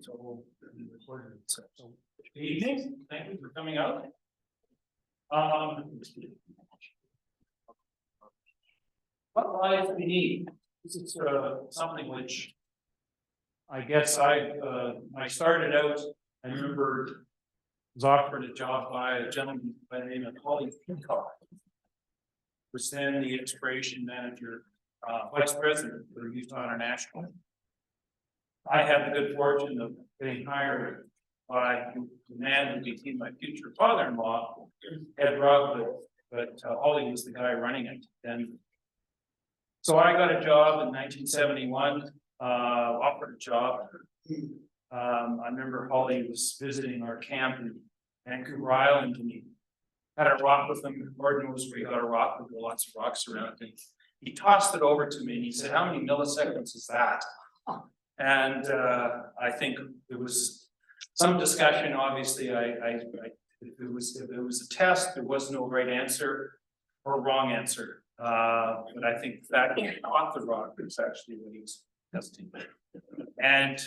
So, good evening, thank you for coming out. What life we need? This is something which I guess I started out. I remember was offered a job by a gentleman by the name of Holly Peacock, was then the exploration manager, vice president for Utah International. I had the good fortune of getting hired by the man who became my future father-in-law, Ed Robb, but Holly was the guy running it. And so I got a job in 1971, offered a job. I remember Holly was visiting our camp in Vancouver Island, and he had a rock with him. Lord knows where he got a rock, with lots of rocks around it. He tossed it over to me and he said, "How many milliseconds is that?" And I think there was some discussion. Obviously, if it was a test, there was no right answer or wrong answer. But I think that off the rock is actually what he was testing. And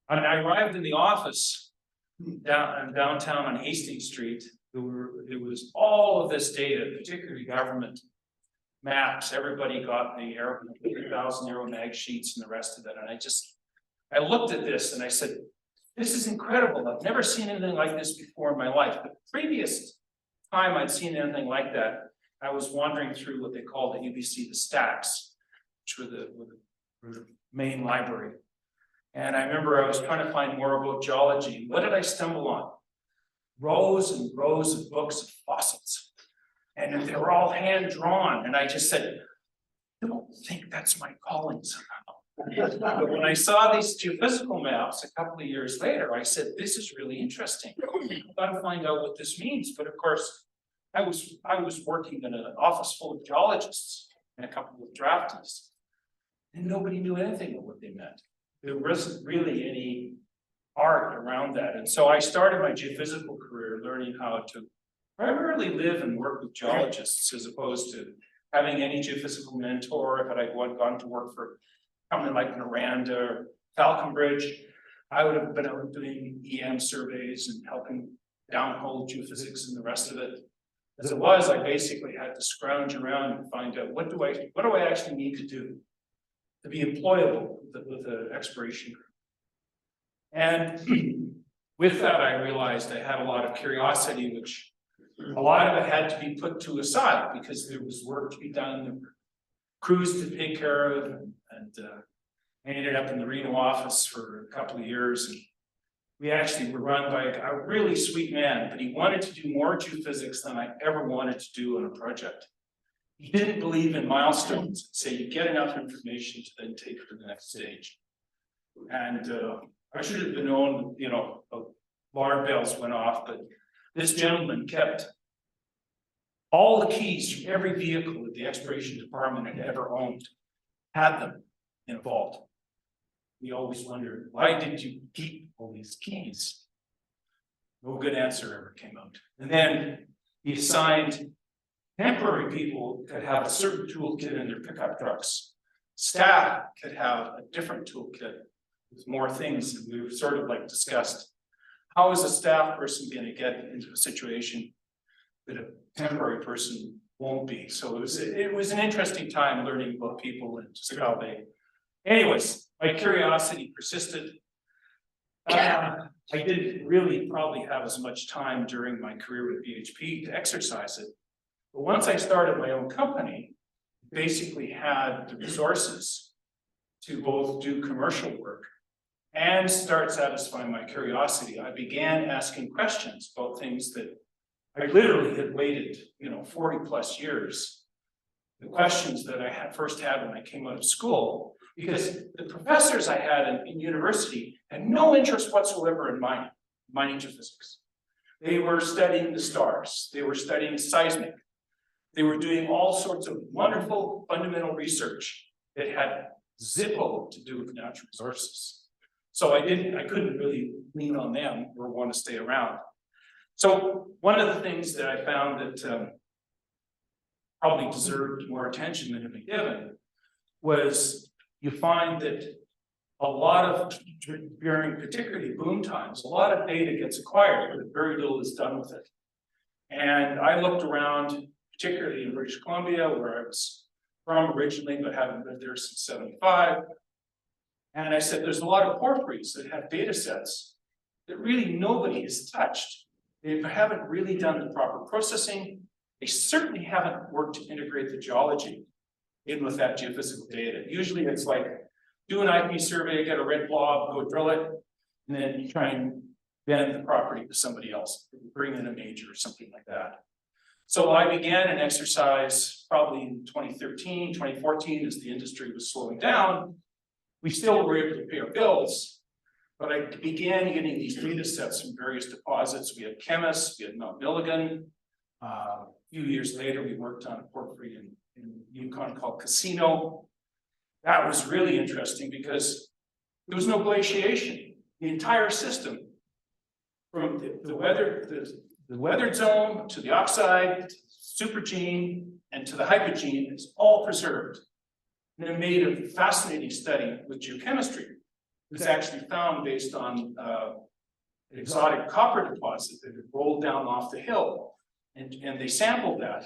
I arrived in the office downtown on Hastings Street. There was all of this data, particularly government maps. Everybody got the 3,000 euro mag sheets and the rest of it. And I looked at this and I said, "This is incredible. I've never seen anything like this before in my life." The previous time I'd seen anything like that, I was wandering through what they called at UBC the stacks, which were the main library. And I remember I was trying to find more about geology. What did I stumble on? Rows and rows of books of fossils. And they were all hand drawn. And I just said, "I don't think that's my calling somehow." But when I saw these geophysical maps a couple of years later, I said, "This is really interesting. I've got to find out what this means." But of course, I was working in an office full of geologists and a couple of draftees, and nobody knew anything of what they meant. There wasn't really any art around that. And so I started my geophysical career learning how to primarily live and work with geologists, as opposed to having any geophysical mentor. If I'd gone to work for a company like Noranda or Falconbridge, I would have been out doing EM surveys and helping downhole geophysics and the rest of it. As it was, I basically had to scrounge around and find out what do I actually need to do to be employable with the exploration group. And with that, I realized I had a lot of curiosity, which a lot of it had to be put to aside because there was work to be done, there were crews to take care of, and I ended up in the Reno office for a couple of years. And we actually were run by a really sweet man, but he wanted to do more geophysics than I ever wanted to do on a project. He didn't believe in milestones, say you get enough information to then take it to the next stage. And I should have been known, alarm bells went off, but this gentleman kept all the keys from every vehicle that the exploration department had ever owned, had them in a vault. We always wondered, why did you keep all these keys? No good answer ever came out. And then he assigned temporary people could have a certain toolkit in their pickup trucks. Staff could have a different toolkit with more things. And we sort of like discussed, how is a staff person going to get into a situation that a temporary person won't be? So it was an interesting time learning about people and just how they. Anyways, my curiosity persisted. I didn't really probably have as much time during my career with BHP to exercise it. But once I started my own company, basically had the resources to both do commercial work and start satisfying my curiosity. I began asking questions about things that I literally had waited, 40 plus years. The questions that I first had when I came out of school, because the professors I had in university had no interest whatsoever in mining geophysics. They were studying the stars. They were studying seismic. They were doing all sorts of wonderful fundamental research that had zippo to do with natural resources. So I couldn't really lean on them or want to stay around. So one of the things that I found that probably deserved more attention than had been given was you find that a lot of, during particularly boom times, a lot of data gets acquired, but very little is done with it. And I looked around, particularly in British Columbia, where I was from originally, but haven't lived there since '75. And I said, there's a lot of porphyries that have data sets that really nobody has touched. They haven't really done the proper processing. They certainly haven't worked to integrate the geology in with that geophysical data. Usually it's like, do an IP survey, get a red blob, go drill it, and then you try and bend the property to somebody else, bring in a major or something like that. So I began an exercise probably in 2013, 2014, as the industry was slowing down. We still were able to pay our bills, but I began getting these data sets from various deposits. We had chemists, we had Mount Milligan. A few years later, we worked on a porphyry in Yukon called Casino. That was really interesting because there was no glaciation. The entire system, from the weathered zone to the oxide, to supergene, and to the hypogene, is all preserved. And it made a fascinating study with geochemistry. It was actually found based on an exotic copper deposit that had rolled down off the hill. And they sampled that,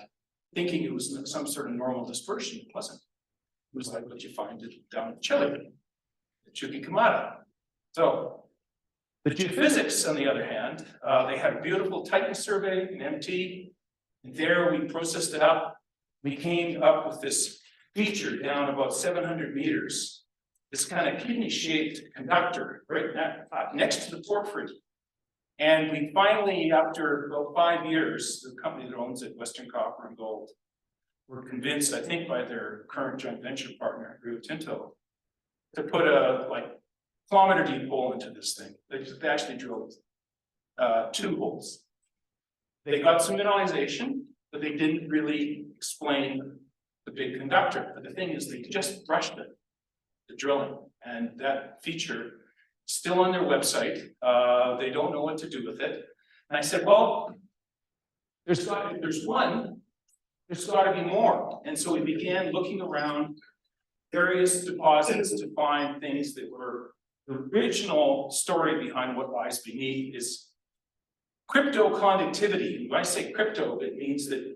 thinking it was some sort of normal dispersion. It wasn't. It was like what you find down in Chile, the Chuquicamata. So the geophysics, on the other hand, they had a beautiful Titan survey in MT. And there we processed it up. We came up with this feature down about 700 meters, this kind of kidney-shaped conductor right next to the porphyry. And we finally, after about 5 years, the company that owns it, Western Copper and Gold, were convinced, I think by their current joint venture partner, Rio Tinto, to put a kilometer deep hole into this thing. They actually drilled 2 holes. They got some mineralization, but they didn't really explain the big conductor. But the thing is, they just brushed it, the drilling, and that feature is still on their website. They don't know what to do with it. And I said, well, there's one. There's got to be more. And so we began looking around various deposits to find things that were the original story behind what lies beneath is cryptoconductivity. When I say crypto, it means that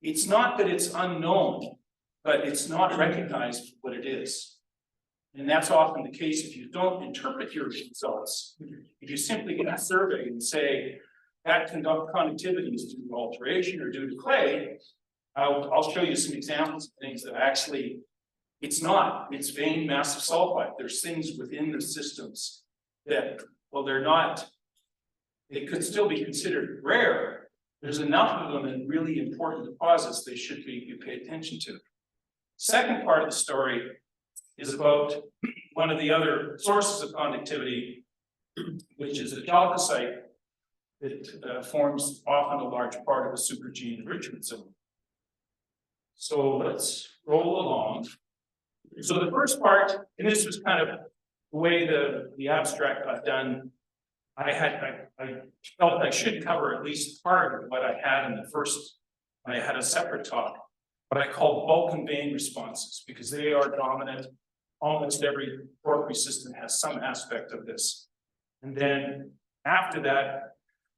it's not that it's unknown, but it's not recognized for what it is. And that's often the case if you don't interpret your results. If you simply get a survey and say that conductivity is due to alteration or due to clay, I'll show you some examples of things that actually, it's not, it's vein massive sulfide. There's things within the systems that, well, they're not, they could still be considered rare. There's enough of them in really important deposits they should be paid attention to. Second part of the story is about one of the other sources of conductivity, which is a chalcocite that forms often a large part of a supergene enrichment zone. So let's roll along. So the first part, and this was kind of the way the abstract got done. I felt I should cover at least part of what I had in the first. I had a separate talk, but I called bulk and vein responses because they are dominant. Almost every porphyry system has some aspect of this. And then after that,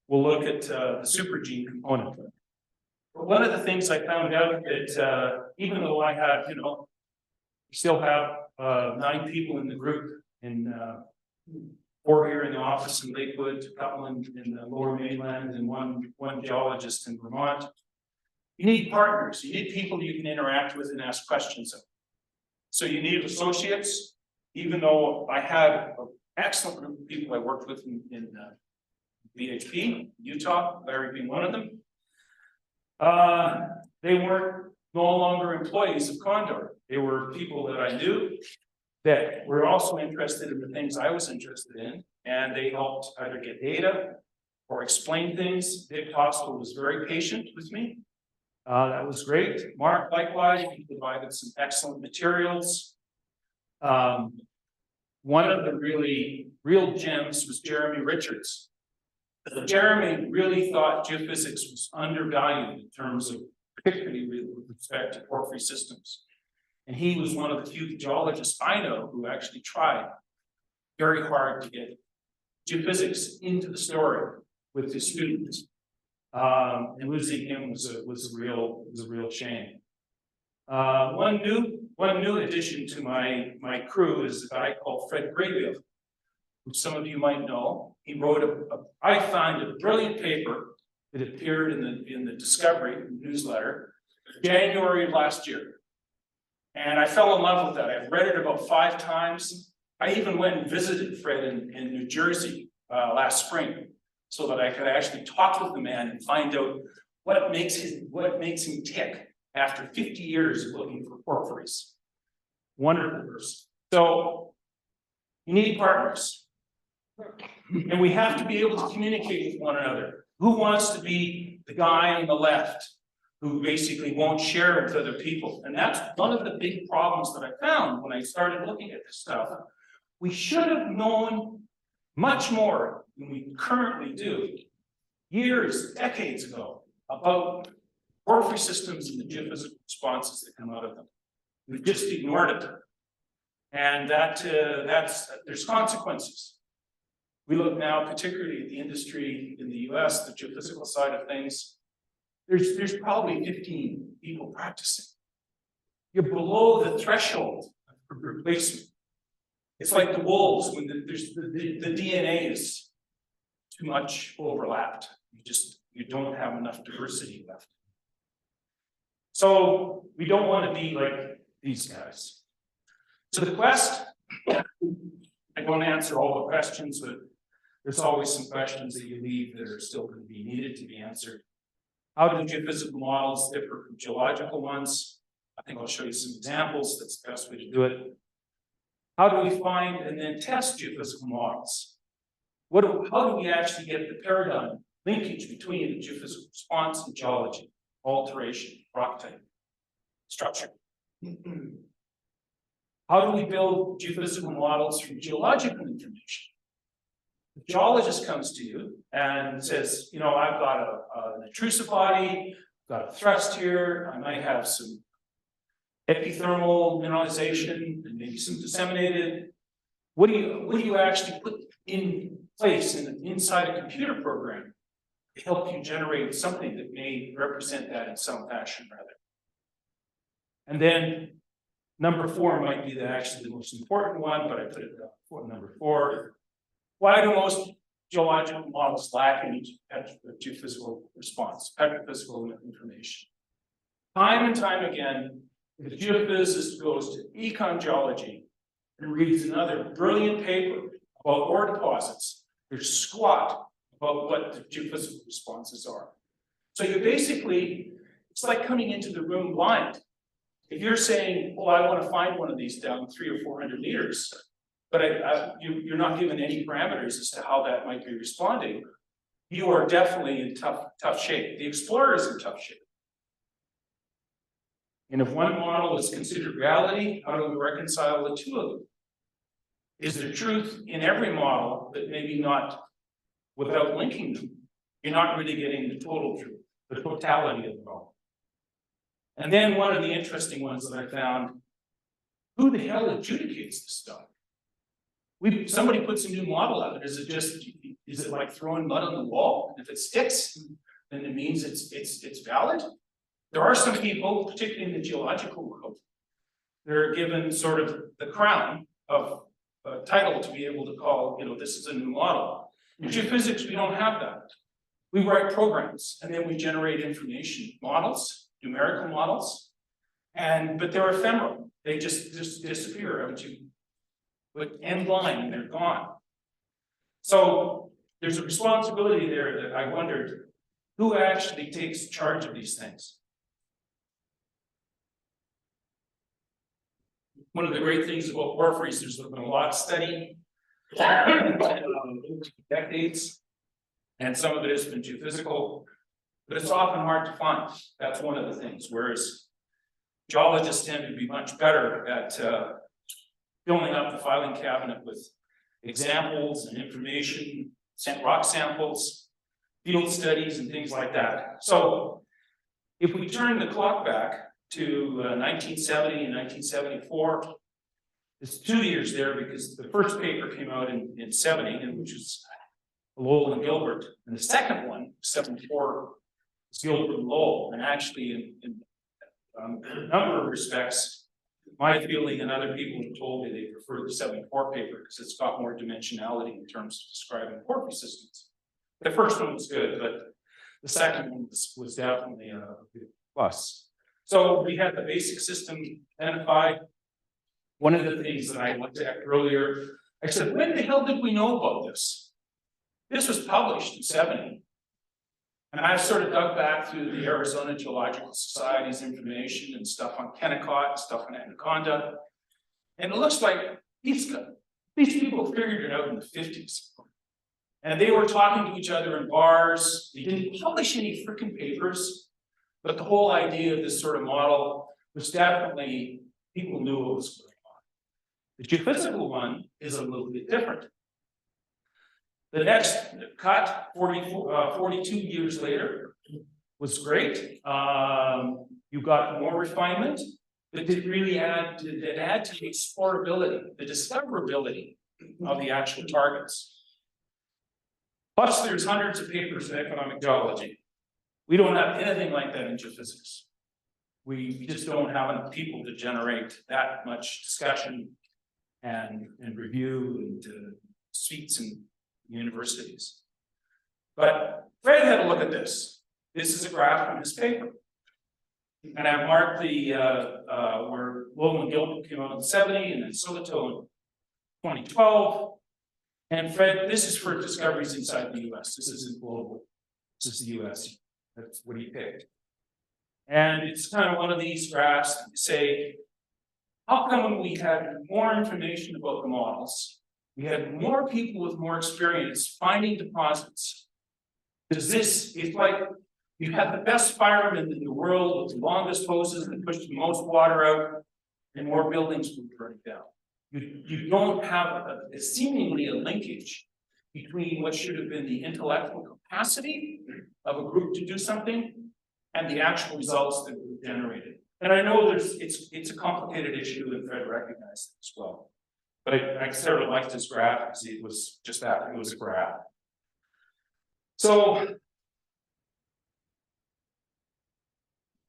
we'll look at the supergene component. But one of the things I found out that even though I have, we still have 9 people in the group, in 4 here in the office in Lakewood, a couple in the Lower Mainland, and one geologist in Vermont. You need partners. You need people you can interact with and ask questions of. So you need associates, even though I had an excellent group of people I worked with in BHP, Utah, Larry being one of them. They weren't no longer employees of Condor. They were people that I knew that were also interested in the things I was interested in, and they helped either get data or explain things. Dick Hostel was very patient with me. That was great. Mark, likewise, he provided some excellent materials. One of the real gems was Jeremy Richards. Jeremy really thought geophysics was undervalued in terms of, particularly with respect to porphyry systems. And he was one of the few geologists I know who actually tried very hard to get geophysics into the story with his students. And losing him was a real shame. One new addition to my crew is a guy called Fred Graybill, who some of you might know. He wrote I found a brilliant paper that appeared in the Discovery newsletter, January of last year. And I fell in love with that. I've read it about 5 times. I even went and visited Fred in New Jersey last spring, so that I could actually talk with the man and find out what makes him tick after 50 years of looking for porphyries. Wonderful person. So you need partners. And we have to be able to communicate with one another. Who wants to be the guy on the left who basically won't share it with other people? And that's one of the big problems that I found when I started looking at this stuff. We should have known much more than we currently do, years, decades ago, about porphyry systems and the geophysical responses that come out of them. We've just ignored it. And there's consequences. We look now particularly at the industry in the US, the geophysical side of things. There's probably 15 people practicing. You're below the threshold of replacement. It's like the wolves when the DNA is too much overlapped. You don't have enough diversity left. So we don't want to be like these guys. So the quest, I won't answer all the questions, but there's always some questions that you leave that are still going to be needed to be answered. How do geophysical models differ from geological ones? I think I'll show you some examples. That's the best way to do it. How do we find and then test geophysical models? How do we actually get the paradigm linkage between the geophysical response and geology, alteration, rock type, structure? How do we build geophysical models from geological information? The geologist comes to you and says, you know, I've got an intrusive body, I've got a thrust here, I might have some epithermal mineralization and maybe some disseminated. What do you actually put in place inside a computer program to help you generate something that may represent that in some fashion or other? And then number 4 might be actually the most important one, but I put it for number 4. Why do most geological models lack any geophysical response, petrophysical information? Time and time again, if a geophysicist goes to econ geology and reads another brilliant paper about ore deposits, they're squat about what the geophysical responses are. So you basically, it's like coming into the room blind. If you're saying, well, I want to find one of these down 300 or 400 meters, but you're not given any parameters as to how that might be responding, you are definitely in tough shape. The explorer is in tough shape. And if one model is considered reality, how do we reconcile the two of them? Is there truth in every model, but maybe not without linking them? You're not really getting the total truth, the totality of it all. And then one of the interesting ones that I found, who the hell adjudicates this stuff? Somebody puts a new model out. Is it like throwing mud on the wall? If it sticks, then it means it's valid. There are some people, particularly in the geological world, they're given sort of the crown of a title to be able to call, you know, this is a new model. In geophysics, we don't have that. We write programs and then we generate information models, numerical models, but they're ephemeral. They just disappear. But end line and they're gone. So there's a responsibility there that I wondered, who actually takes charge of these things? One of the great things about porphyries, there's been a lot of study, decades, and some of it has been geophysical, but it's often hard to find. That's one of the things, whereas geologists tend to be much better at filling up the filing cabinet with examples and information, rock samples, field studies, and things like that. So if we turn the clock back to 1970 and 1974, It's 2 years there because the first paper came out in 70, and which is Lowell and Gilbert, and the second one, 74, is Gilbert and Lowell. And actually, in a number of respects, my feeling and other people have told me they prefer the 74 paper because it's got more dimensionality in terms of describing porphyry systems. The first one was good, but the second one was definitely a plus. So we had the basic system identified. One of the things that I looked at earlier, I said, when the hell did we know about this? This was published in 70. And I sort of dug back through the Arizona Geological Society's information and stuff on Kennecott, stuff on Anaconda. And it looks like these people figured it out in the 50s. And they were talking to each other in bars. They didn't publish any freaking papers. But the whole idea of this sort of model was definitely, people knew what was going on. The geophysical one is a little bit different. The next cut, 42 years later, was great. You got more refinement, but did really add to the explorability, the discoverability of the actual targets. Plus, there's hundreds of papers in economic geology. We don't have anything like that in geophysics. We just don't have enough people to generate that much discussion and review and seats in universities. But Fred had a look at this. This is a graph from his paper. And I marked the where Lowell and Gilbert came out in 70 and then Soto in 2012. And Fred, this is for discoveries inside the US. This isn't global. This is the US. That's what he picked. And it's kind of one of these graphs that say, how come when we had more information about the models, we had more people with more experience finding deposits? Does this, it's like you have the best firemen in the world with the longest hoses that push the most water out, and more buildings will burn down. You don't have seemingly a linkage between what should have been the intellectual capacity of a group to do something and the actual results that were generated. And I know it's a complicated issue, and Fred recognized it as well. But I sort of liked his graph because it was just that, it was a graph. So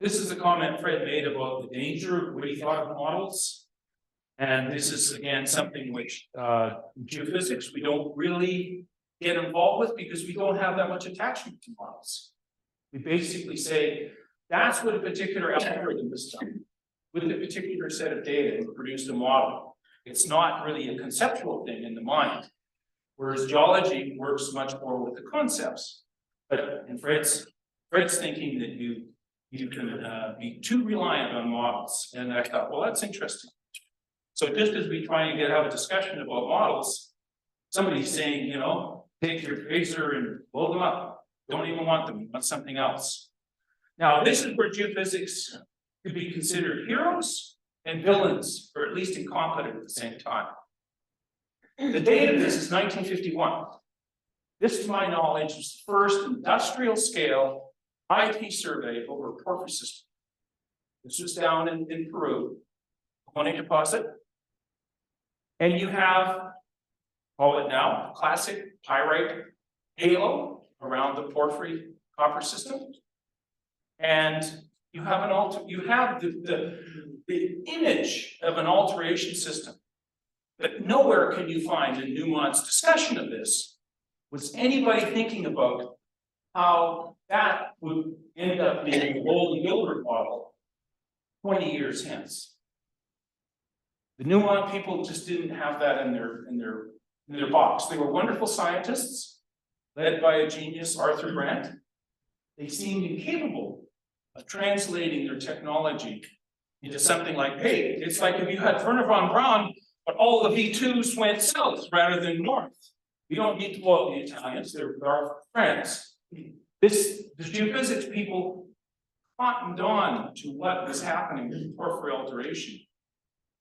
this is a comment Fred made about the danger of what he thought of the models. And this is, again, something which in geophysics we don't really get involved with because we don't have that much attachment to models. We basically say, that's what a particular algorithm has done with a particular set of data and produced a model. It's not really a conceptual thing in the mind, whereas geology works much more with the concepts. But in Fred's thinking that you can be too reliant on models. And I thought, well, that's interesting. So just as we try and have a discussion about models, somebody's saying, you know, take your razor and blow them up. Don't even want them, want something else. Now, this is where geophysics could be considered heroes and villains, or at least incompetent at the same time. The date of this is 1951. This, to my knowledge, was the first industrial scale IT survey over a porphyry system. This was down in Peru, Pone deposit. And you have, call it now, classic pyrite halo around the porphyry copper system. And you have the image of an alteration system. But nowhere can you find in Newmont's discussion of this was anybody thinking about how that would end up being the Lowell and Gilbert model 20 years hence. The Newmont people just didn't have that in their box. They were wonderful scientists, led by a genius, Arthur Grant. They seemed incapable of translating their technology into something like, hey, it's like if you had Werner von Braun, but all the V2s went south rather than north. You don't need to blow up the Italians, they're our friends. The geophysics people cottoned on to what was happening with porphyry alteration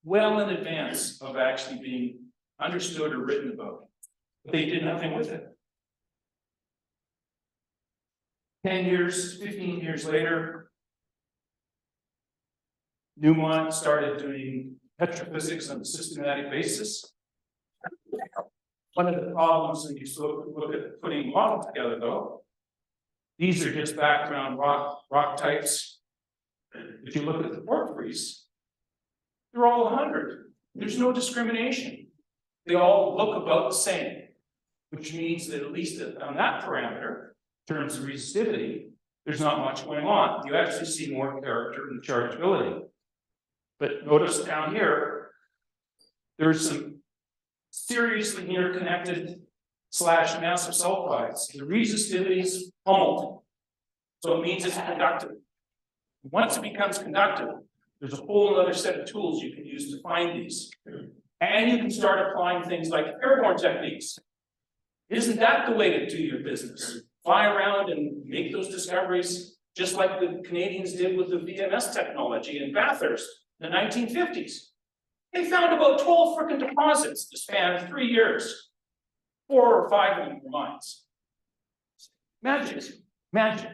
well in advance of actually being understood or written about. But they did nothing with it. 10 years, 15 years later, Newmont started doing petrophysics on a systematic basis. One of the problems when you look at putting a model together, though, these are just background rock types. If you look at the porphyries, they're all 100. There's no discrimination. They all look about the same, which means that at least on that parameter, in terms of resistivity, there's not much going on. You actually see more character and chargeability. But notice down here, there's some seriously interconnected / massive sulfides. The resistivity is pummeled. So it means it's conductive. Once it becomes conductive, there's a whole other set of tools you can use to find these. And you can start applying things like airborne techniques. Isn't that the way to do your business? Fly around and make those discoveries, just like the Canadians did with the VMS technology in Bathurst in the 1950s. They found about 12 frickin' deposits to span 3 years. 4 or 5 of them were mines. Magic, magic.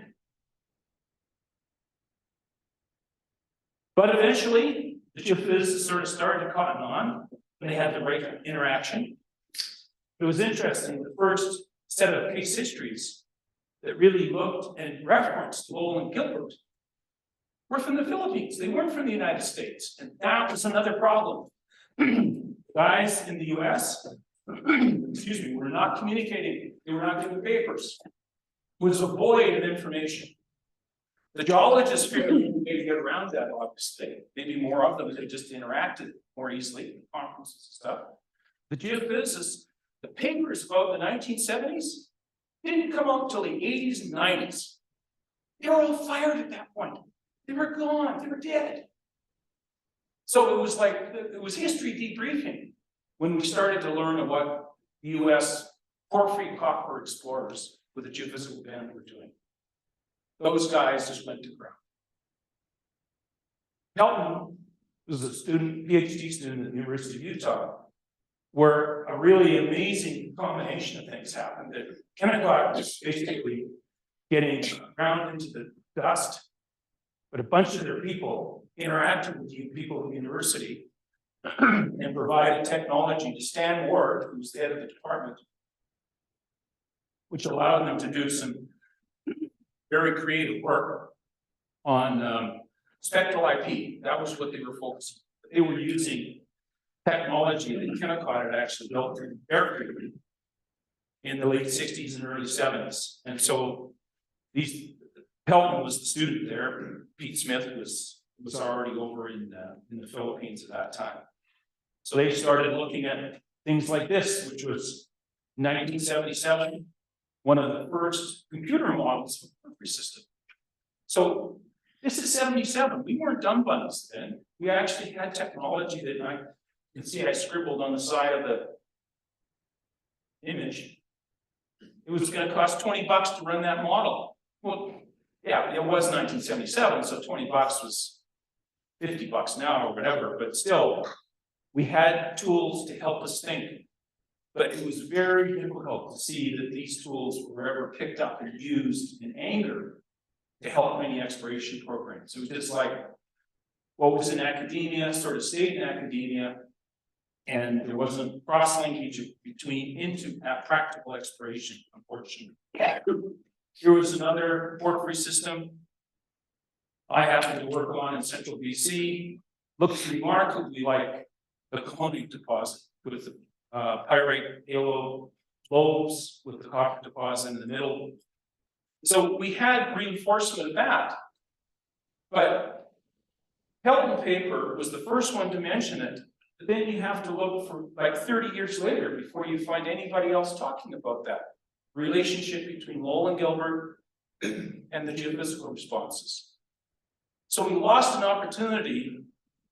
But eventually, the geophysicists sort of started to cotton on, and they had the right interaction. It was interesting, the first set of case histories that really looked and referenced Lowell and Gilbert were from the Philippines. They weren't from the United States. And that was another problem. Guys in the US, excuse me, were not communicating. They were not giving papers. It was a void of information. The geologists figured a way to get around that, obviously. Maybe more of them that just interacted more easily in conferences and stuff. The geophysicists, the papers about the 1970s didn't come out until the 80s and 90s. They were all fired at that point. They were gone, they were dead. So it was like, it was history debriefing when we started to learn what US porphyry copper explorers with the geophysical band were doing. Those guys just went to ground. Pelton was a student, PhD student at the University of Utah, where a really amazing combination of things happened. That Kennecott was basically getting ground into the dust, but a bunch of their people interacted with you people at the university and provided technology to Stan Ward, who was the head of the department, which allowed them to do some very creative work on spectral IP. That was what they were focusing on. They were using technology that Kennecott had actually built through aircraft in the late 60s and early 70s. And so Pelton was the student there. Pete Smith was already over in the Philippines at that time. So they started looking at things like this, which was 1977, one of the first computer models of the porphyry system. So this is 77. We weren't dumb bunnies then. We actually had technology that you can see I scribbled on the side of the image. It was going to cost $20 to run that model. Well, yeah, it was 1977, so $20 was $50 now or whatever, but still, we had tools to help us think. But it was very difficult to see that these tools were ever picked up and used in anger to help many exploration programs. It was just like what was in academia sort of stayed in academia, and there wasn't cross-linkage into practical exploration, unfortunately. Here was another porphyry system I happened to work on in central BC. Looks remarkably like the Koenig deposit with the pyrite halo lobes with the copper deposit in the middle. So we had reinforcement of that. But Pelton paper was the first one to mention it. But then you have to look for like 30 years later before you find anybody else talking about that relationship between Lowell and Gilbert and the geophysical responses. So we lost an opportunity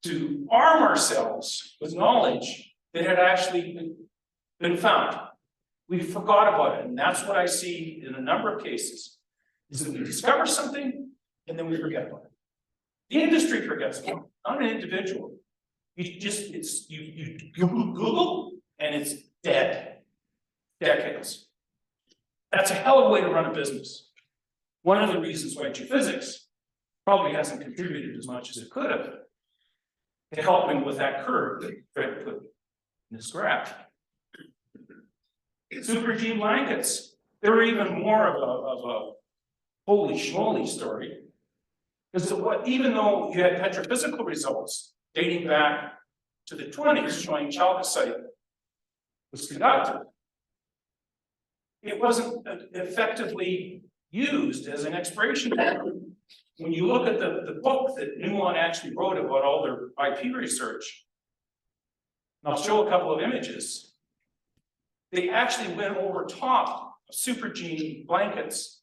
to arm ourselves with knowledge that had actually been found. We forgot about it, and that's what I see in a number of cases, is that we discover something and then we forget about it. The industry forgets about it, not an individual. You Google and it's dead. Decades. That's a hell of a way to run a business. One of the reasons why geophysics probably hasn't contributed as much as it could have to help him with that curve that Fred put in this graph. Supergene blankets, they're even more of a holy schmoly story. Because even though you had petrophysical results dating back to the 20s showing chalcocite was conductive, it wasn't effectively used as an expiration marker. When you look at the book that Newmont actually wrote about all their IP research, and I'll show a couple of images, they actually went over top of supergene blankets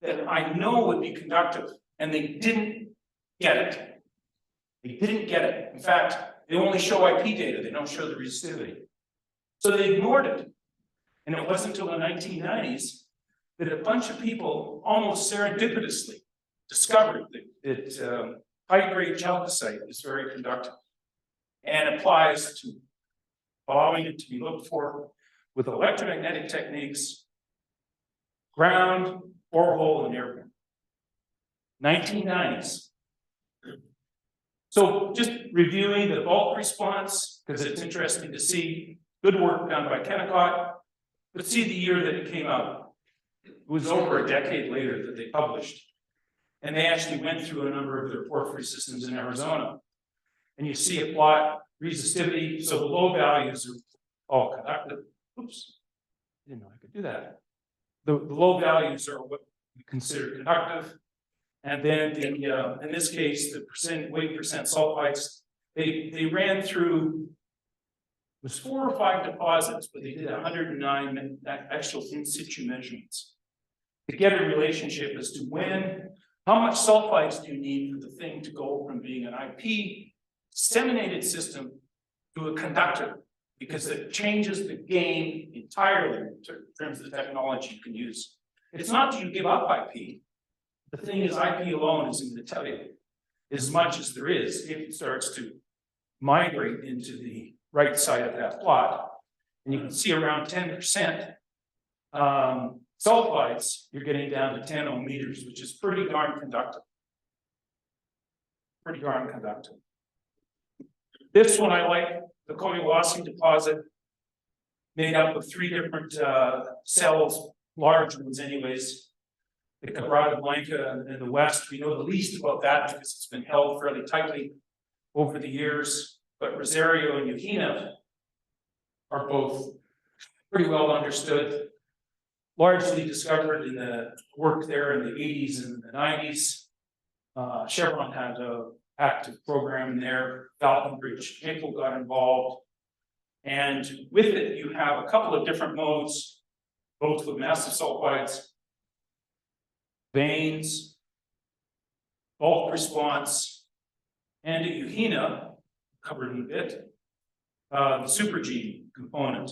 that I know would be conductive, and they didn't get it. They didn't get it. In fact, they only show IP data, they don't show the resistivity. So they ignored it. And it wasn't until the 1990s that a bunch of people almost serendipitously discovered that high-grade chalcocite is very conductive and applies to allowing it to be looked for with electromagnetic techniques, ground, borehole, and airborne. 1990s. So just reviewing the bulk response, because it's interesting to see good work done by Kennecott, but see the year that it came out. It was over a decade later that they published. And they actually went through a number of their porphyry systems in Arizona. And you see a plot, resistivity, so the low values are all conductive. Oops, I didn't know I could do that. The low values are what we consider conductive. And then in this case, the weight percent sulfides, they ran through, it was 4 or 5 deposits, but they did 109 actual in situ measurements to get a relationship as to how much sulfides do you need for the thing to go from being an IP disseminated system to a conductor, because it changes the game entirely in terms of the technology you can use. It's not that you give up IP. The thing is, IP alone isn't going to tell you as much as there is if it starts to migrate into the right side of that plot. And you can see around 10% sulfides, you're getting down to 10 ohm meters, which is pretty darn conductive. Pretty darn conductive. This one I like, the Collahuasi deposit, made up of 3 different cells, large ones anyways. The Quebrada Blanca in the west, we know the least about that because it's been held fairly tightly over the years. But Rosario and Ujina are both pretty well understood, largely discovered in the work there in the 80s and the 90s. Chevron had an active program there. Falconbridge Nickel got involved. And with it, you have a couple of different modes, both with massive sulfides, veins, bulk response, and at Ujina, covered in a bit, the supergene component.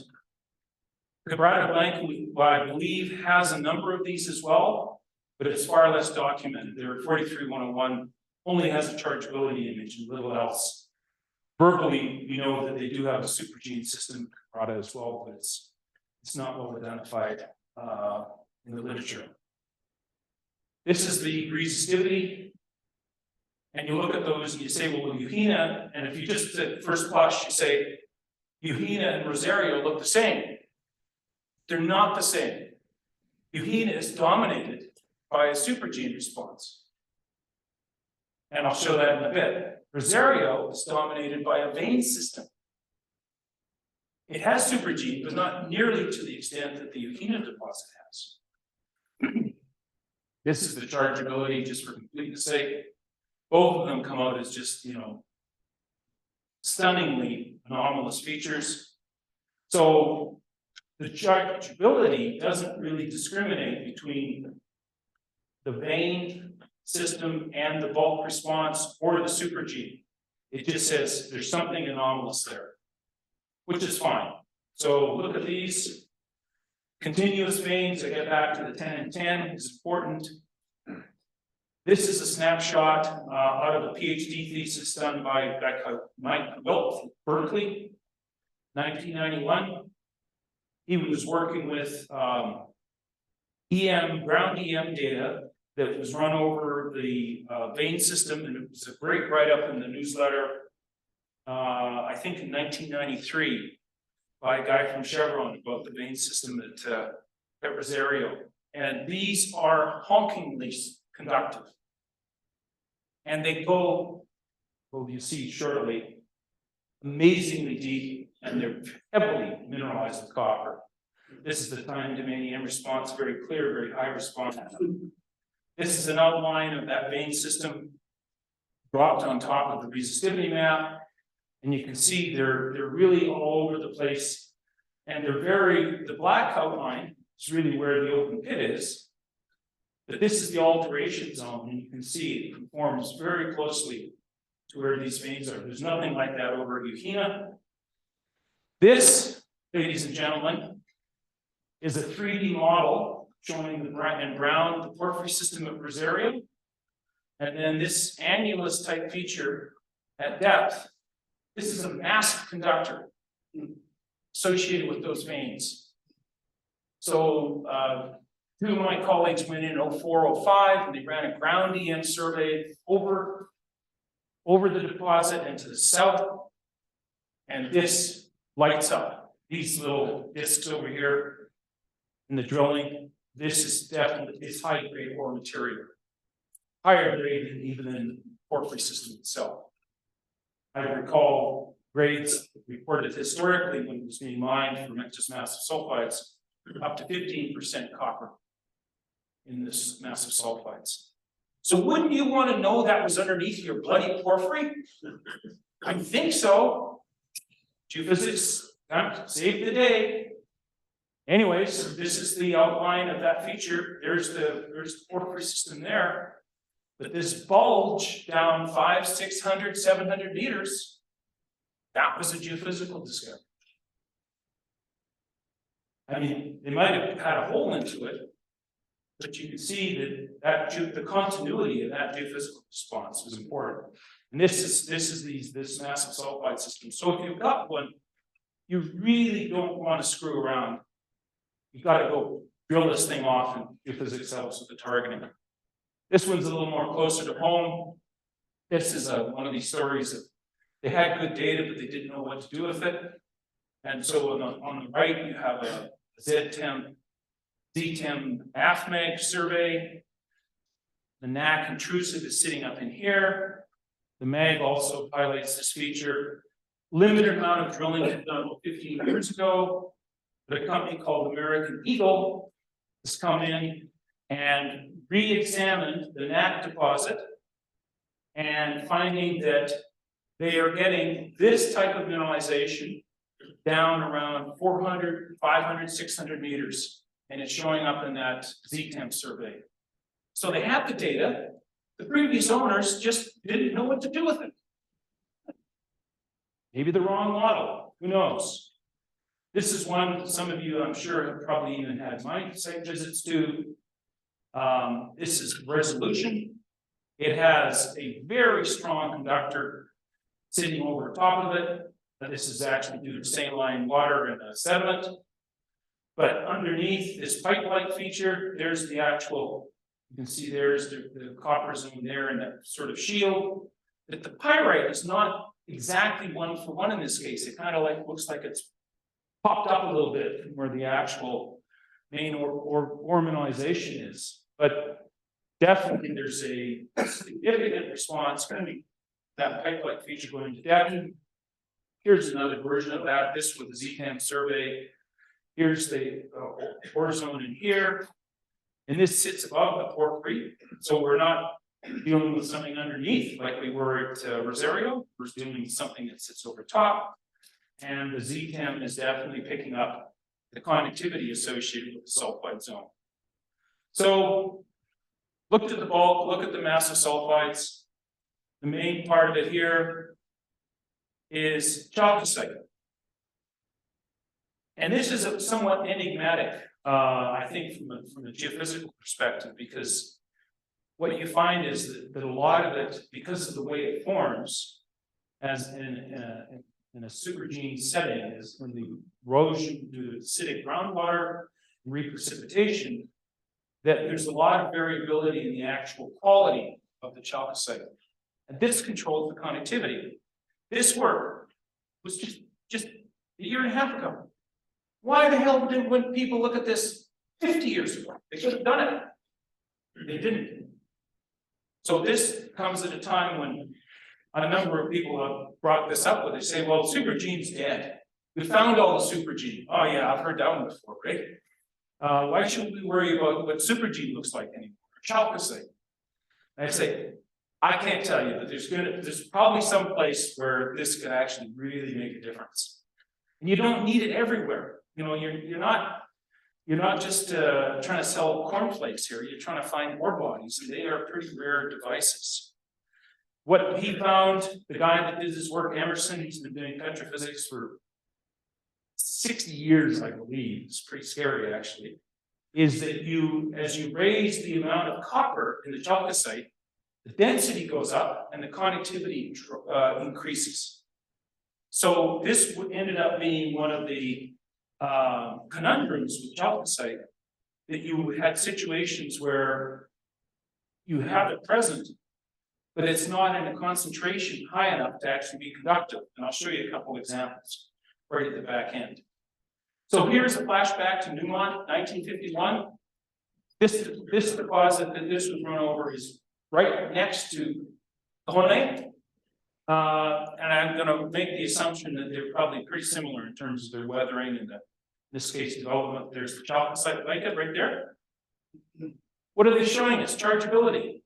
Quebrada Blanca, I believe, has a number of these as well, but it's far less documented. There, 43101 only has a chargeability image and little else. Verbally, we know that they do have a supergene system, Quebrada as well, but it's not well identified in the literature. This is the resistivity. And you look at those and you say, well, Ujina, and if you just at first blush, you say, Ujina and Rosario look the same. They're not the same. Ujina is dominated by a supergene response. And I'll show that in a bit. Rosario is dominated by a vein system. It has supergene, but not nearly to the extent that the Ujina deposit has. This is the chargeability, just for completeness sake. Both of them come out as just, stunningly anomalous features. So the chargeability doesn't really discriminate between the vein system and the bulk response or the supergene. It just says there's something anomalous there, which is fine. So look at these. Continuous veins, I get back to the 10 and 10 is important. This is a snapshot out of a PhD thesis done by Mike Wilt from Berkeley, 1991. He was working with ground EM data that was run over the vein system, and it was a great write-up in the newsletter. I think in 1993, by a guy from Chevron about the vein system at Rosario. And these are honkingly conductive. And they go, well, you see shortly, amazingly deep, and they're heavily mineralized with copper. This is the time domain response, very clear, very high response. This is an outline of that vein system dropped on top of the resistivity map. And you can see they're really all over the place. And the black outline is really where the open pit is. But this is the alteration zone, and you can see it conforms very closely to where these veins are. There's nothing like that over at Yuhina. This, ladies and gentlemen, is a 3D model showing in brown the porphyry system of Rosario. And then this annulus type feature at depth. This is a massive conductor associated with those veins. So two of my colleagues went in 04, 05, and they ran a ground EM survey over the deposit and to the south. And this lights up these little discs over here in the drilling. This is definitely, it's high grade ore material. Higher grade than even in the porphyry system itself. I recall grades reported historically when it was being mined from just massive sulfides, up to 15% copper in this massive sulfides. So wouldn't you want to know that was underneath your bloody porphyry? I think so. Geophysics saved the day. Anyways, this is the outline of that feature. There's the porphyry system there. But this bulge down 500, 600, 700 meters, that was a geophysical discovery. I mean, they might have had a hole into it, but you can see that the continuity of that geophysical response was important. And this is this massive sulfide system. So if you've got one, you really don't want to screw around. You've got to go drill this thing off, and geophysics helps with the targeting. This one's a little more closer to home. This is one of these stories that they had good data, but they didn't know what to do with it. And so on the right, you have a Z-Tem AFMEG survey. The NAC intrusive is sitting up in here. The MAG also highlights this feature. Limited amount of drilling was done about 15 years ago. But a company called American Eagle has come in and re-examined the NAC deposit and finding that they are getting this type of mineralization down around 400, 500, 600 meters. And it's showing up in that Z-Tem survey. So they have the data. The previous owners just didn't know what to do with it. Maybe the wrong model, who knows? This is one some of you, I'm sure, have probably even had my site visits to. This is resolution. It has a very strong conductor sitting over top of it. This is actually due to saline water and sediment. But underneath this pipe-like feature, there's the actual, you can see there's the copper zone there and that sort of shield. But the pyrite is not exactly one for one in this case. It kind of looks like it's popped up a little bit from where the actual main ore mineralization is. But definitely there's a significant response coming, that pipe-like feature going to depth. Here's another version of that, this with the Z-Tem survey. Here's the ore zone in here. And this sits above the porphyry. So we're not dealing with something underneath like we were at Rosario. We're dealing with something that sits over top. And the Z-Tem is definitely picking up the conductivity associated with the sulfide zone. So look at the bulk, look at the massive sulfides. The main part of it here is chalcocite. And this is somewhat enigmatic, I think, from a geophysical perspective, because what you find is that a lot of it, because of the way it forms, as in a supergene setting, is when the erosion due to acidic groundwater and reprecipitation, that there's a lot of variability in the actual quality of the chalcocite. And this controls the conductivity. This work was just a year and a half ago. Why the hell didn't people look at this 50 years ago? They could have done it. They didn't. So this comes at a time when a number of people have brought this up with. They say, well, supergene's dead. We found all the supergene. Oh yeah, I've heard that one before, right? Why shouldn't we worry about what supergene looks like anymore? Chalcocite. And I say, I can't tell you, but there's probably some place where this could actually really make a difference. And you don't need it everywhere. You know, you're not just trying to sell cornflakes here. You're trying to find ore bodies, and they are pretty rare devices. What he found, the guy that did this work, Emerson, he's been doing petrophysics for 60 years, I believe. It's pretty scary, actually. Is that as you raise the amount of copper in the chalcocite, the density goes up and the conductivity increases. So this ended up being one of the conundrums with chalcocite, that you had situations where you have it present, but it's not in a concentration high enough to actually be conductive. And I'll show you a couple examples right at the back end. So here's a flashback to Newmont, 1951. This deposit that this was run over is right next to Honey. And I'm going to make the assumption that they're probably pretty similar in terms of their weathering and, in this case, development. There's the chalcocite blanket right there. What are they showing us? Chargeability.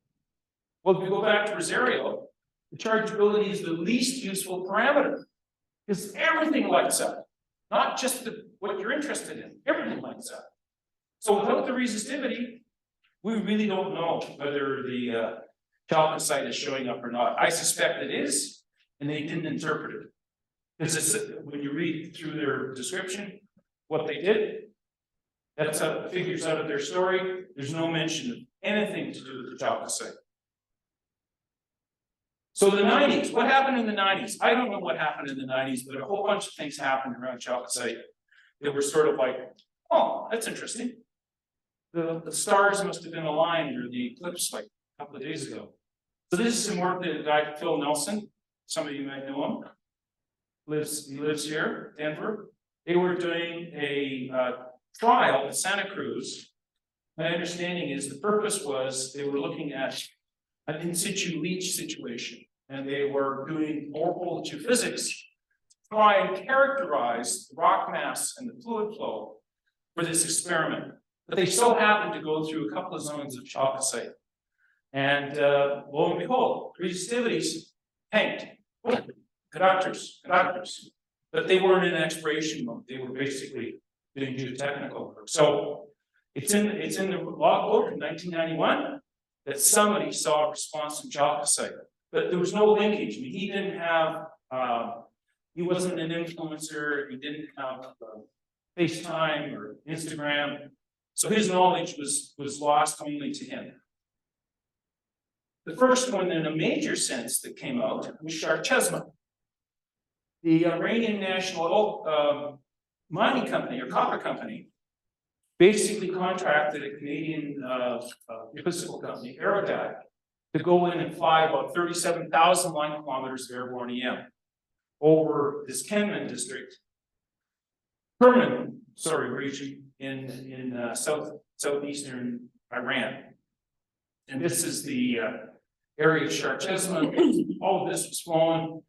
Well, if we go back to Rosario, the chargeability is the least useful parameter because everything lights up, not just what you're interested in. Everything lights up. So without the resistivity, we really don't know whether the chalcocite is showing up or not. I suspect it is, and they didn't interpret it. Because when you read through their description, what they did, that's figures out of their story. There's no mention of anything to do with the chalcocite. So the 90s, what happened in the 90s? I don't know what happened in the 90s, but a whole bunch of things happened around chalcocite that were sort of like, oh, that's interesting. The stars must have been aligned, or the eclipse like a couple of days ago. So this is some work that a guy, Phil Nelson, some of you might know him, he lives here, Denver. They were doing a trial at Santa Cruz. My understanding is the purpose was they were looking at an in situ leach situation, and they were doing borehole geophysics to try and characterize the rock mass and the fluid flow for this experiment. But they so happened to go through a couple of zones of chalcocite. And lo and behold, resistivities tanked. Conductors. But they weren't in exploration mode. They were basically doing geotechnical work. So it's in the logbook in 1991 that somebody saw a response from chalcocite. But there was no linkage. I mean, he didn't have, he wasn't an influencer. He didn't have FaceTime or Instagram. So his knowledge was lost only to him. The first one in a major sense that came out was Charchesma. The Iranian national mining company or copper company basically contracted a Canadian geophysical company, Aerodac, to go in and fly about 37,000 line kilometers of airborne EM over this Kenman district, region in southeastern Iran. And this is the area of Charchesma. All of this was flown.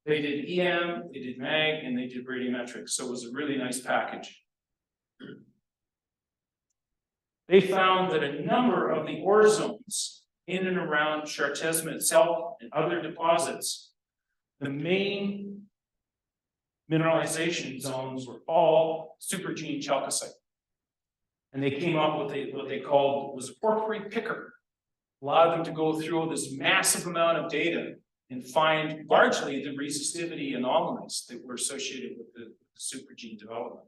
They did EM, they did MAG, and they did radiometrics. So it was a really nice package. They found that a number of the ore zones in and around Charchesma itself and other deposits, the main mineralization zones were all supergene chalcocite. And they came up with what they called was a porphyry picker. Allowed them to go through this massive amount of data and find largely the resistivity anomalies that were associated with the supergene development.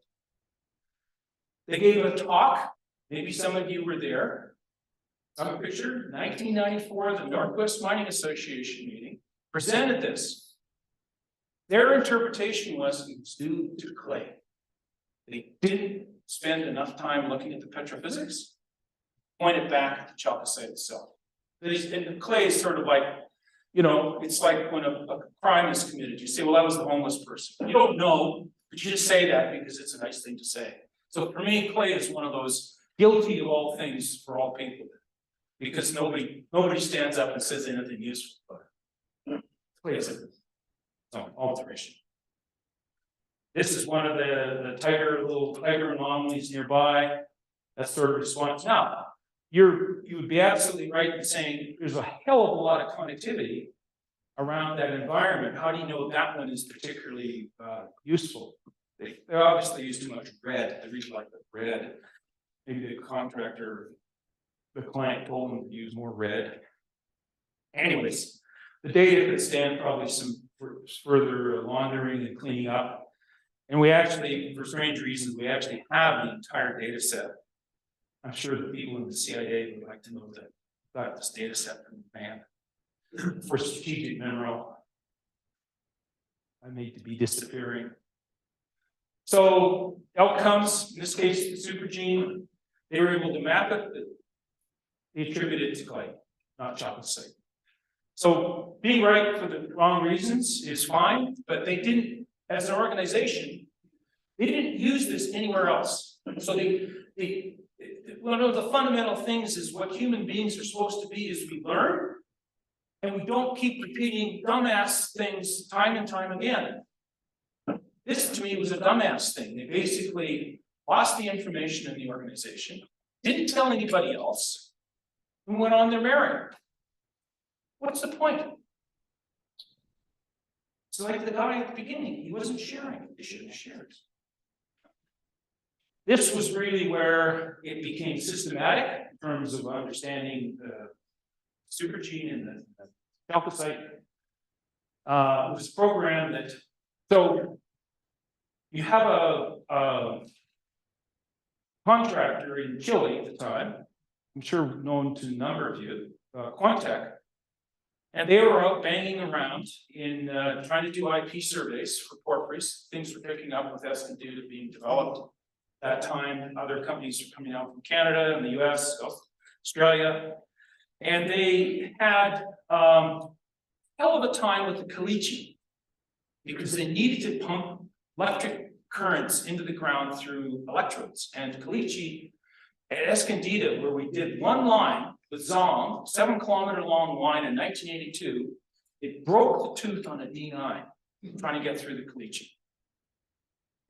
They gave a talk, maybe some of you were there. Some picture, 1994, the Northwest Mining Association meeting, presented this. Their interpretation was it was due to clay. They didn't spend enough time looking at the petrophysics, pointed back at the chalcocite itself. And the clay is sort of like You know, it's like when a crime is committed, you say, well, that was the homeless person. You don't know, but you just say that because it's a nice thing to say. So for me, Clay is one of those guilty of all things for all people. Because nobody stands up and says anything useful about it. Clay is a alteration. This is one of the little tiger anomalies nearby. That's sort of response. Now, you would be absolutely right in saying there's a hell of a lot of connectivity around that environment. How do you know that one is particularly useful? They obviously use too much red. They really like the red. Maybe the contractor, the client told them to use more red. Anyways, the data could stand probably some further laundering and cleaning up. And we actually, for strange reasons, we actually have the entire data set. I'm sure the people in the CIA would like to know that we've got this data set from the band for strategic mineral. I made to be disappearing. So outcomes, in this case, the supergene, they were able to map it. They attributed it to clay, not chalcocite. So being right for the wrong reasons is fine, but they didn't, as an organization, they didn't use this anywhere else. So one of the fundamental things is what human beings are supposed to be is we learn, and we don't keep repeating dumbass things time and time again. This to me was a dumbass thing. They basically lost the information in the organization, didn't tell anybody else, and went on their merry. What's the point? It's like the guy at the beginning, he wasn't sharing, he should have shared. This was really where it became systematic in terms of understanding the supergene and the chalcocite. It was a program that, so you have a contractor in Chile at the time, I'm sure known to a number of you, Quantec, and they were out banging around in trying to do IP surveys for porphyries. Things were picking up with Escondida being developed. That time, other companies were coming out from Canada and the US, Australia, and they had hell of a time with the caliche because they needed to pump electric currents into the ground through electrodes. And caliche at Escondida, where we did one line with Zong, 7-kilometer long line in 1982, it broke the tooth on a D9 trying to get through the caliche.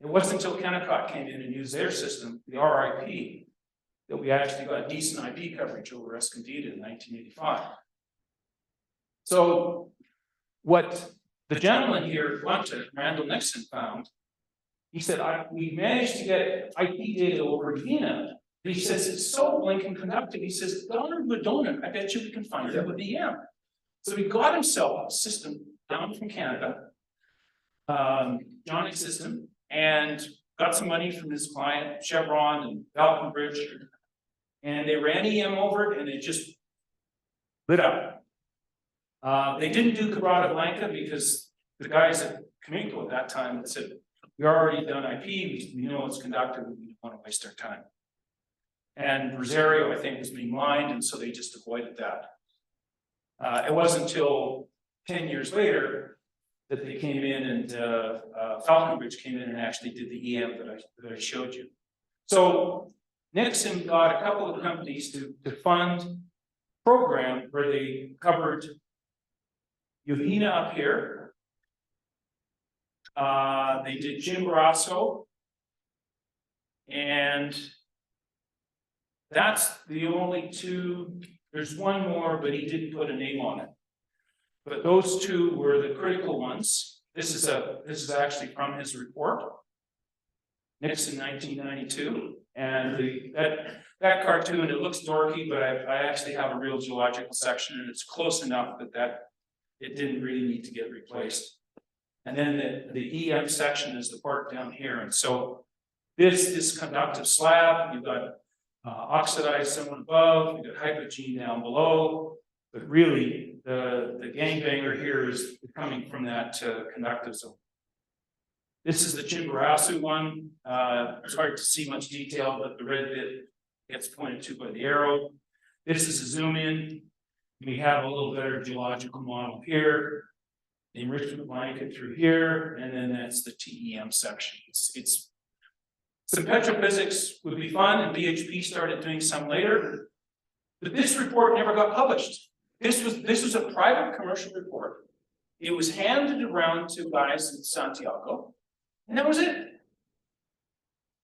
It wasn't until Kennecott came in and used their system, the RIP, that we actually got decent IP coverage over Escondida in 1985. So what the gentleman here at Quantec, Randall Nixon, found, he said, we managed to get IP data over Vina. He says, it's so blinking conductive. He says, Donner Madonna, I bet you we can find that with EM. So he got himself a system down from Canada, Johnny's system, and got some money from his client, Chevron and Falconbridge, and they ran EM over it and it just lit up. They didn't do Quebrada Blanca because the guys at Cominco at that time had said, we already done IP, we know it's conductive, we don't want to waste our time. And Rosario, I think, was being mined, and so they just avoided that. It wasn't until 10 years later that they came in and Falconbridge came in and actually did the EM that I showed you. So Nixon got a couple of companies to fund a program where they covered Yovina up here. They did Chimborazo, and that's the only two. There's one more, but he didn't put a name on it. But those two were the critical ones. This is actually from his report, Nixon 1992, and that cartoon, it looks dorky, but I actually have a real geological section, and it's close enough that it didn't really need to get replaced. And then the EM section is the part down here, and so this conductive slab, you've got oxidized someone above, you've got hypogene down below, but really the gangbanger here is coming from that conductive zone. This is the Chimborazo one. It's hard to see much detail, but the red bit gets pointed to by the arrow. This is a zoom in. We have a little better geological model here, the enrichment blanket through here, and then that's the TEM section. It's some petrophysics would be fun, and BHP started doing some later, but this report never got published. This was a private commercial report. It was handed around to guys in Santiago, and that was it.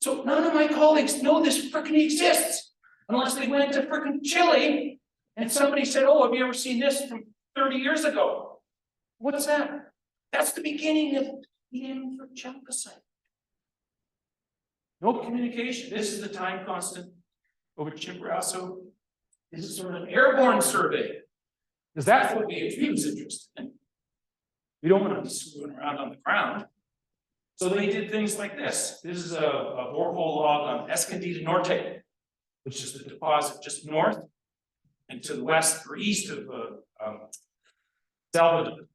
So none of my colleagues know this frickin' exists, unless they went to frickin' Chile and somebody said, oh, have you ever seen this from 30 years ago? What's that? That's the beginning of EM for chalcocite. No communication. This is the time constant over Chimborazo. This is sort of an airborne survey, because that's what BHP was interested in. We don't want to be screwing around on the ground. So they did things like this. This is a borehole log on Escondida Norte, which is the deposit just north and to the west or east of Salvador.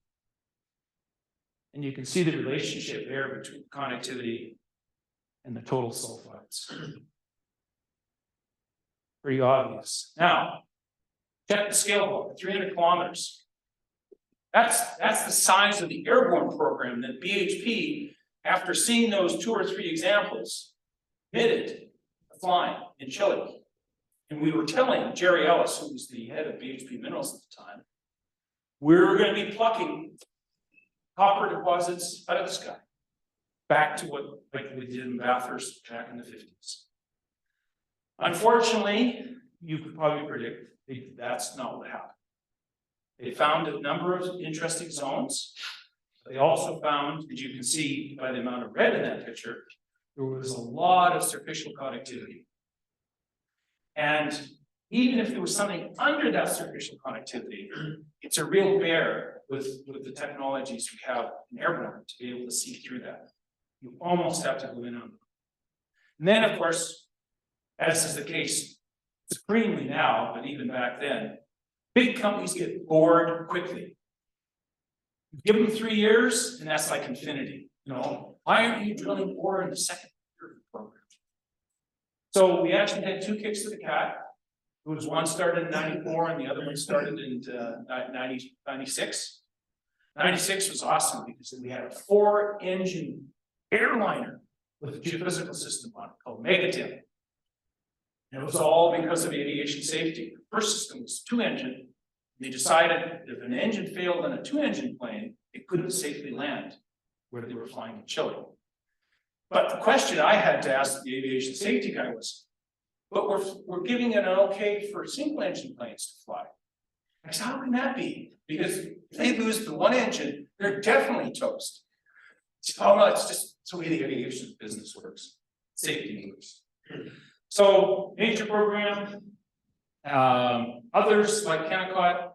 And you can see the relationship there between connectivity and the total sulfides. Pretty obvious. Now, check the scale book, 300 kilometers. That's the size of the airborne program that BHP, after seeing those 2 or 3 examples, committed to flying in Chile. And we were telling Jerry Ellis, who was the head of BHP Minerals at the time, we were going to be plucking copper deposits out of the sky, back to what like we did in Bathurst back in the 50s. Unfortunately, you could probably predict that's not what happened. They found a number of interesting zones. They also found, as you can see by the amount of red in that picture, there was a lot of superficial connectivity. And even if there was something under that superficial connectivity, it's a real bear with the technologies we have in airborne to be able to see through that. You almost have to go in on them. And then, of course, as is the case supremely now, but even back then, big companies get bored quickly. You give them 3 years, and that's like infinity. You know, why aren't you drilling ore in the second year of the program? So we actually had 2 kicks to the cat. There was one started in 94, and the other one started in 96. 96 was awesome because we had a 4-engine airliner with a geophysical system on it called Megatim. And it was all because of aviation safety. The first system was 2-engine. They decided if an engine failed on a 2-engine plane, it couldn't safely land where they were flying in Chile. But the question I had to ask the aviation safety guy was, but we're giving it an okay for single-engine planes to fly. I said, how can that be? Because if they lose the 1 engine, they're definitely toast. Oh no, it's just the way the aviation business works. Safety moves. So major program, others like Kennecott,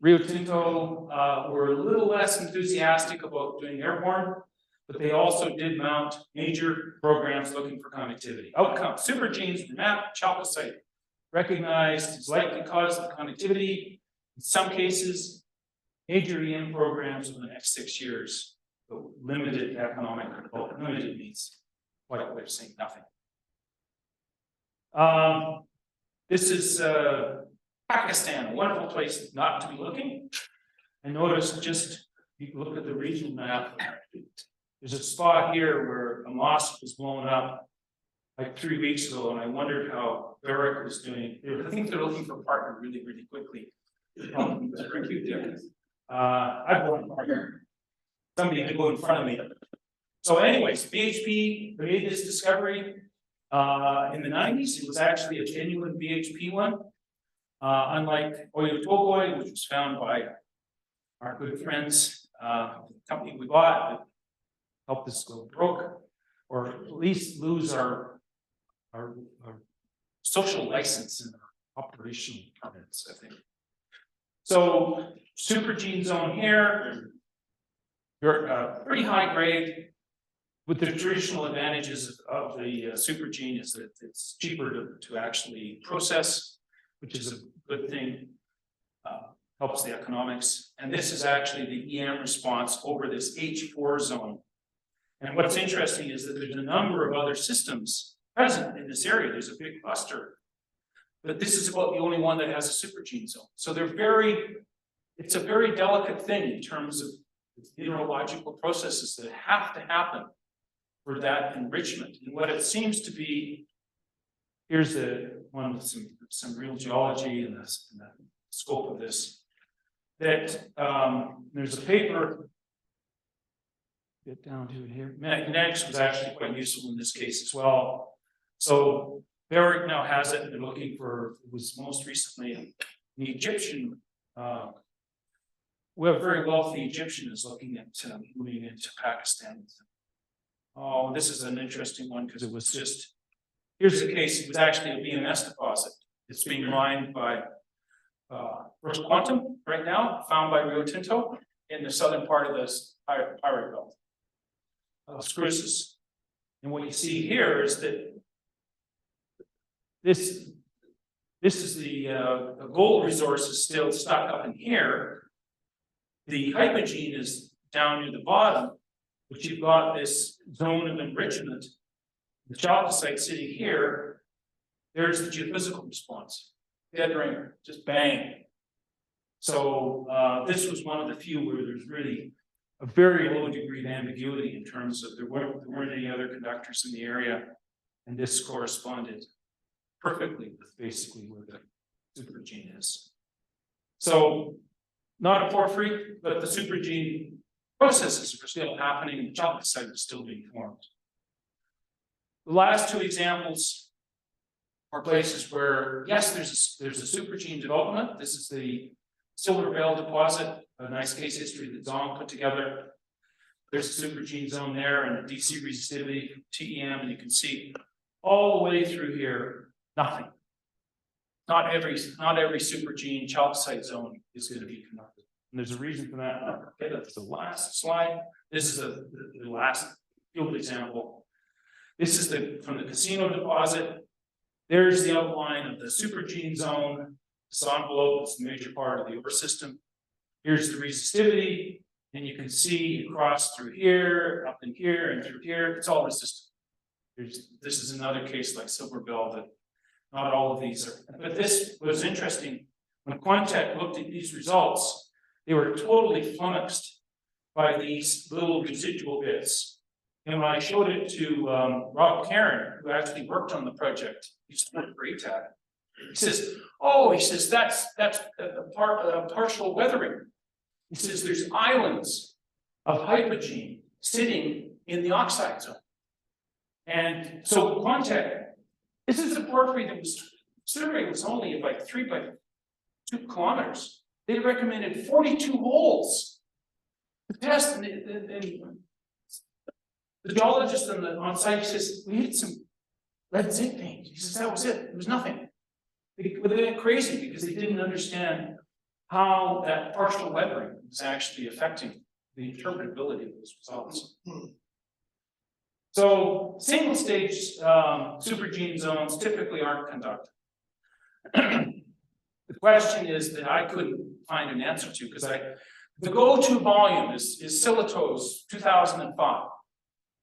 Rio Tinto were a little less enthusiastic about doing airborne, but they also did mount major programs looking for connectivity. Outcome, supergenes were mapped, chalcocite recognized as likely cause of connectivity. In some cases, major EM programs over the next 6 years, but limited economic, well, limited means like they're saying nothing. This is Pakistan, a wonderful place not to be looking. And notice just, you can look at the regional map. There's a spot here where a mosque was blown up like 3 weeks ago, and I wondered how Barrick was doing. I think they're looking for a partner really, really quickly. It's pretty cute there. I've blown a partner. Somebody had to go in front of me. So anyways, BHP made this discovery in the 90s. It was actually a genuine BHP one. Unlike Oyu Tolgoi, which was found by our good friends, the company we bought that helped us go broke, or at least lose our social license and our operational permits, I think. So supergene zone here, you're pretty high grade, with the traditional advantages of the supergene is that it's cheaper to actually process, which is a good thing, helps the economics. And this is actually the EM response over this H4 zone. And what's interesting is that there's a number of other systems present in this area. There's a big cluster. but this is about the only one that has a supergene zone. So it's a very delicate thing in terms of mineralogical processes that have to happen for that enrichment. And what it seems to be, here's one with some real geology and the scope of this, that there's a paper, get down to it here. Magnetics was actually quite useful in this case as well. So Barrick now has it, and they're looking for, it was most recently an Egyptian, a very wealthy Egyptian is looking at moving into Pakistan. Oh, this is an interesting one because it was just, here's the case, it was actually a BMS deposit. It's being mined by First Quantum right now, found by Rio Tinto in the southern part of this Pirate Belt. Spruces. And what you see here is that this is the gold resource is still stuck up in here. The hypogene is down near the bottom, but you've got this zone of enrichment. The chalcocite sitting here, there's the geophysical response. Dead ringer, just bang. So this was one of the few where there's really a very low degree of ambiguity in terms of there weren't any other conductors in the area, and this corresponded perfectly with basically where the supergene is. So not a porphyry, but the supergene processes are still happening and the chalcocite is still being formed. The last two examples are places where, yes, there's a supergene development. This is the Silver Veil deposit, a nice case history that Zong put together. There's a supergene zone there and a DC resistivity, TEM, and you can see all the way through here, nothing. Not every supergene chalcocite zone is going to be conducted. And there's a reason for that. Okay, that's the last slide. This is the last field example. This is from the Casino deposit. There's the outline of the supergene zone. This envelope is the major part of the ore system. Here's the resistivity, and you can see across through here, up in here, and through here. It's all resistant. This is another case like Silver Bell that not all of these are. But this was interesting. When Quantec looked at these results, they were totally flummoxed by these little residual bits. And when I showed it to Rob Karen, who actually worked on the project, he's great at it. He says, "Oh, he says that's a partial weathering." He says there's islands of hypogene sitting in the oxide zone. And so Quantec, this is a porphyry that was survey was only like 3 by 2 kilometers. They recommended 42 holes to test, and the geologist on site says, "We hit some lead zinc paint." He says, "That was it. There was nothing." They went crazy because they didn't understand how that partial weathering was actually affecting the interpretability of those results. So single stage supergene zones typically aren't conducted. The question is that I couldn't find an answer to because the go-to volume is Silito's 2005,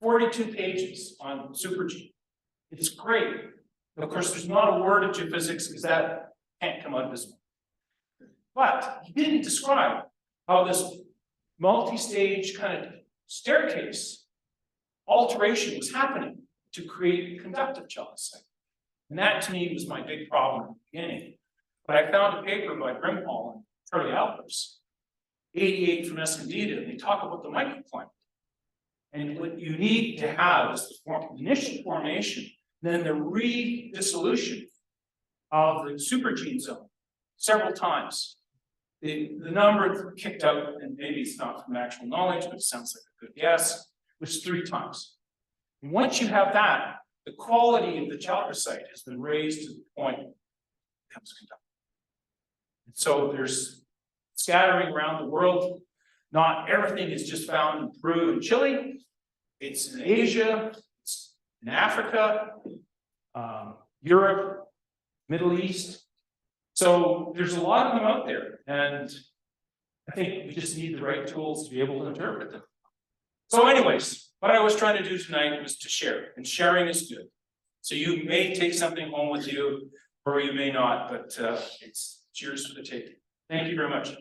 42 pages on supergene. It's great. Of course, there's not a word of geophysics because that can't come out of this one. But he didn't describe how this multi-stage kind of staircase alteration was happening to create conductive chalcocite. And that to me was my big problem at the beginning. But I found a paper by Brimhall and Charlie Alpers, 88 from Escondido, and they talk about the microclimate. And what you need to have is the initial formation, then the re-dissolution of the supergene zone several times. The number kicked out, and maybe it's not from actual knowledge, but it sounds like a good guess, was 3 times. And once you have that, the quality of the chalcocite has been raised to the point it becomes conductive. And so there's scattering around the world. Not everything is just found in Peru and Chile. It's in Asia, it's in Africa, Europe, Middle East. So there's a lot of them out there, and I think we just need the right tools to be able to interpret them. So anyways, what I was trying to do tonight was to share, and sharing is good. So you may take something home with you. or you may not, but it's yours for the taking. Thank you very much.